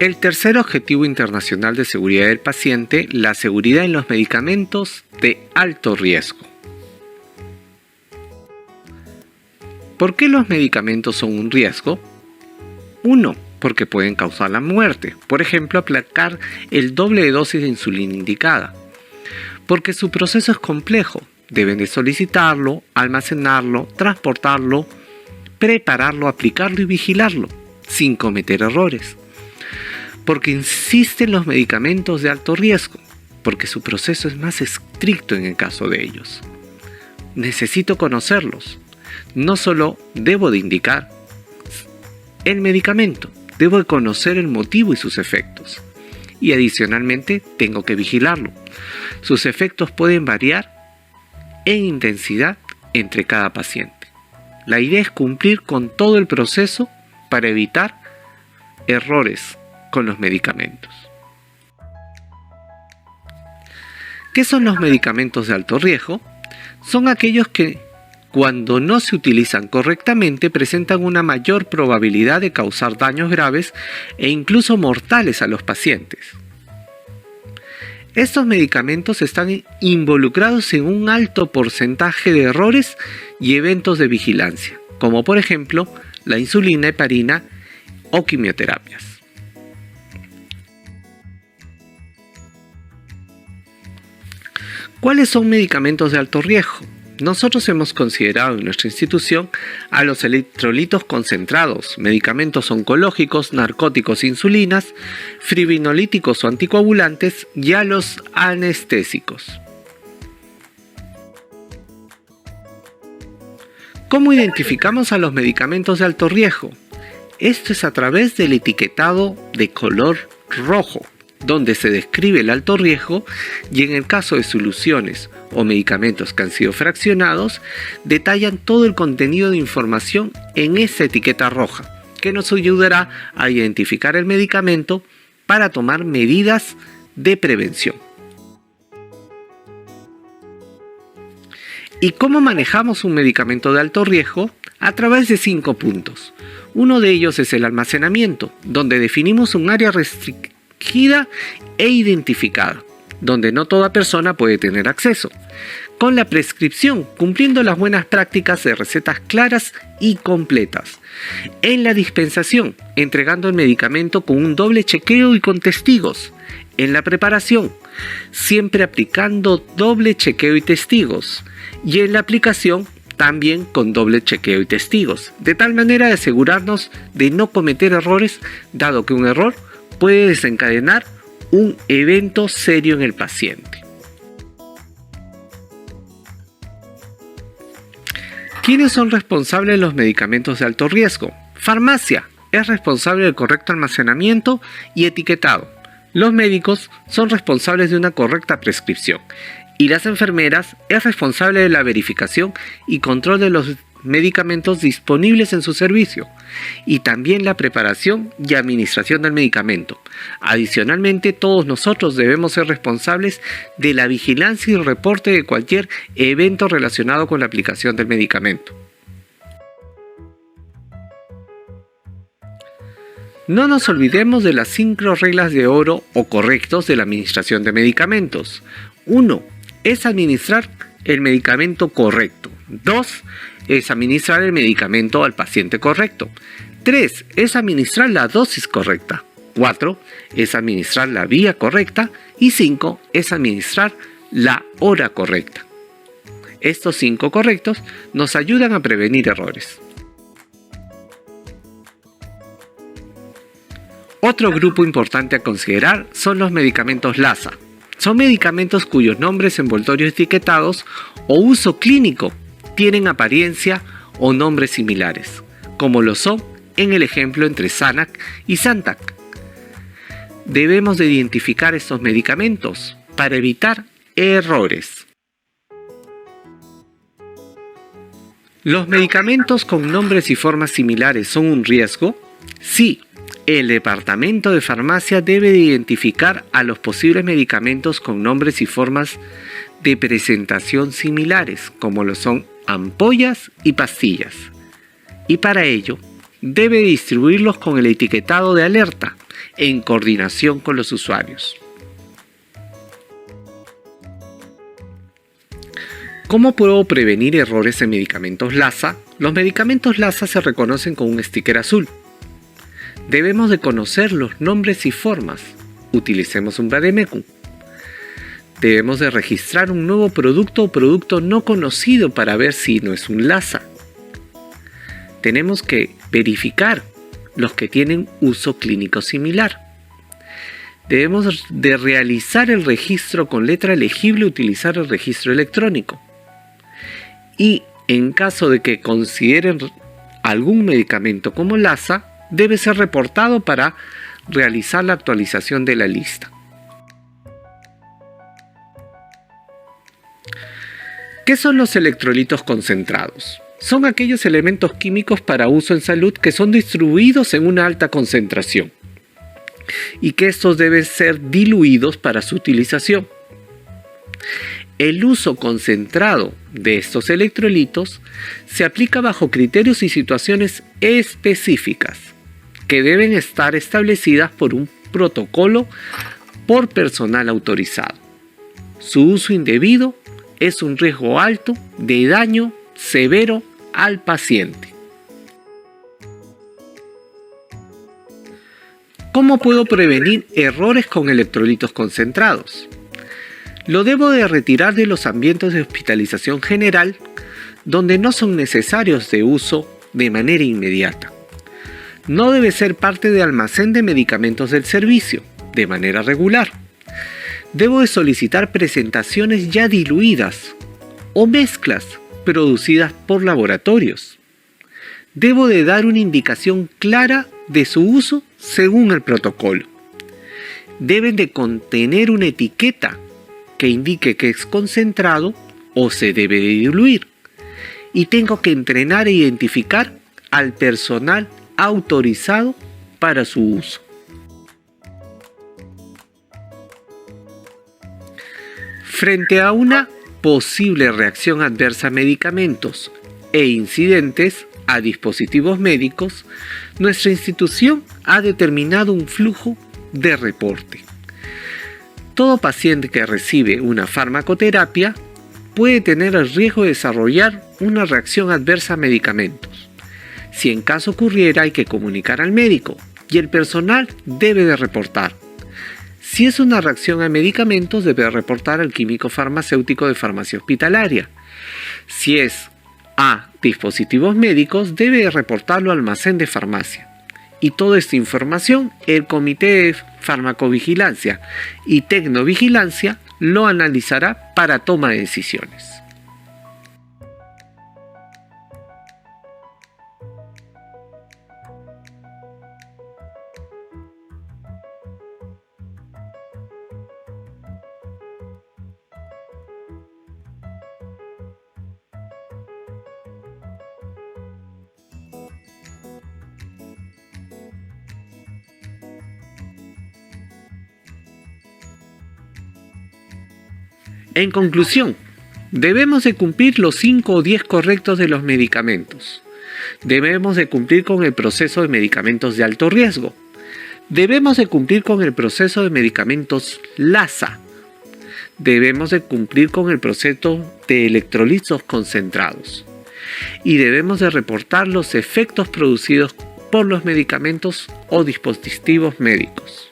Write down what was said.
El tercer objetivo internacional de seguridad del paciente, la seguridad en los medicamentos de alto riesgo. ¿Por qué los medicamentos son un riesgo? 1. Porque pueden causar la muerte. Por ejemplo, aplicar el doble de dosis de insulina indicada. Porque su proceso es complejo. Deben de solicitarlo, almacenarlo, transportarlo, prepararlo, aplicarlo y vigilarlo, sin cometer errores. Porque insisten los medicamentos de alto riesgo. Porque su proceso es más estricto en el caso de ellos. Necesito conocerlos. No solo debo de indicar el medicamento, debo de conocer el motivo y sus efectos. Y adicionalmente tengo que vigilarlo. Sus efectos pueden variar en intensidad entre cada paciente. La idea es cumplir con todo el proceso para evitar errores con los medicamentos. ¿Qué son los medicamentos de alto riesgo? Son aquellos que, cuando no se utilizan correctamente, presentan una mayor probabilidad de causar daños graves e incluso mortales a los pacientes. Estos medicamentos están involucrados en un alto porcentaje de errores y eventos de vigilancia, como por ejemplo la insulina, heparina o quimioterapias. ¿Cuáles son medicamentos de alto riesgo? Nosotros hemos considerado en nuestra institución a los electrolitos concentrados, medicamentos oncológicos, narcóticos, insulinas, fibrinolíticos o anticoagulantes y a los anestésicos. ¿Cómo identificamos a los medicamentos de alto riesgo? Esto es a través del etiquetado de color rojo, donde se describe el alto riesgo, y en el caso de soluciones o medicamentos que han sido fraccionados, detallan todo el contenido de información en esa etiqueta roja, que nos ayudará a identificar el medicamento para tomar medidas de prevención. ¿Y cómo manejamos un medicamento de alto riesgo? A través de 5 puntos. Uno de ellos es el almacenamiento, donde definimos un área restringida e identificada, donde no toda persona puede tener acceso. Con la prescripción, cumpliendo las buenas prácticas de recetas claras y completas. En la dispensación, entregando el medicamento con un doble chequeo y con testigos. En la preparación, siempre aplicando doble chequeo y testigos. Y en la aplicación, también con doble chequeo y testigos, de tal manera de asegurarnos de no cometer errores, dado que un error puede desencadenar un evento serio en el paciente. ¿Quiénes son responsables de los medicamentos de alto riesgo? Farmacia es responsable del correcto almacenamiento y etiquetado. Los médicos son responsables de una correcta prescripción. Y las enfermeras es responsable de la verificación y control de los medicamentos disponibles en su servicio, y también la preparación y administración del medicamento. Adicionalmente, todos nosotros debemos ser responsables de la vigilancia y el reporte de cualquier evento relacionado con la aplicación del medicamento. No nos olvidemos de las 5 reglas de oro o correctos de la administración de medicamentos. 1. Es administrar el medicamento correcto. 2. Es administrar el medicamento al paciente correcto. 3. Es administrar la dosis correcta. 4. Es administrar la vía correcta. Y 5. Es administrar la hora correcta. Estos 5 correctos nos ayudan a prevenir errores. Otro grupo importante a considerar son los medicamentos LASA. Son medicamentos cuyos nombres envoltorios etiquetados o uso clínico tienen apariencia o nombres similares, como lo son en el ejemplo entre Sanac y Zantac. Debemos de identificar estos medicamentos para evitar errores. ¿Los medicamentos con nombres y formas similares son un riesgo? Sí. El departamento de farmacia debe de identificar a los posibles medicamentos con nombres y formas de presentación similares, como lo son ampollas y pastillas. Y para ello, debe distribuirlos con el etiquetado de alerta, en coordinación con los usuarios. ¿Cómo puedo prevenir errores en medicamentos LASA? Los medicamentos LASA se reconocen con un sticker azul. Debemos de conocer los nombres y formas. Utilicemos un vademecum. Debemos de registrar un nuevo producto o producto no conocido para ver si no es un LASA. Tenemos que verificar los que tienen uso clínico similar. Debemos de realizar el registro con letra legible, utilizar el registro electrónico. Y en caso de que consideren algún medicamento como LASA, debe ser reportado para realizar la actualización de la lista. ¿Qué son los electrolitos concentrados? Son aquellos elementos químicos para uso en salud que son distribuidos en una alta concentración y que estos deben ser diluidos para su utilización. El uso concentrado de estos electrolitos se aplica bajo criterios y situaciones específicas que deben estar establecidas por un protocolo por personal autorizado. Su uso indebido es un riesgo alto de daño severo al paciente. ¿Cómo puedo prevenir errores con electrolitos concentrados? Lo debo de retirar de los ambientes de hospitalización general donde no son necesarios de uso de manera inmediata. No debe ser parte de almacén de medicamentos del servicio de manera regular. Debo de solicitar presentaciones ya diluidas o mezclas producidas por laboratorios. Debo de dar una indicación clara de su uso según el protocolo. Deben de contener una etiqueta que indique que es concentrado o se debe de diluir. Y tengo que entrenar e identificar al personal autorizado para su uso. Frente a una posible reacción adversa a medicamentos e incidentes a dispositivos médicos, nuestra institución ha determinado un flujo de reporte. Todo paciente que recibe una farmacoterapia puede tener el riesgo de desarrollar una reacción adversa a medicamentos. Si en caso ocurriera, hay que comunicar al médico y el personal debe de reportar. Si es una reacción a medicamentos, debe reportar al químico farmacéutico de farmacia hospitalaria. Si es a dispositivos médicos, debe reportarlo al almacén de farmacia. Y toda esta información, el Comité de Farmacovigilancia y Tecnovigilancia lo analizará para toma de decisiones. En conclusión, debemos de cumplir los 5 o 10 correctos de los medicamentos. Debemos de cumplir con el proceso de medicamentos de alto riesgo. Debemos de cumplir con el proceso de medicamentos LASA. Debemos de cumplir con el proceso de electrolitos concentrados. Y debemos de reportar los efectos producidos por los medicamentos o dispositivos médicos.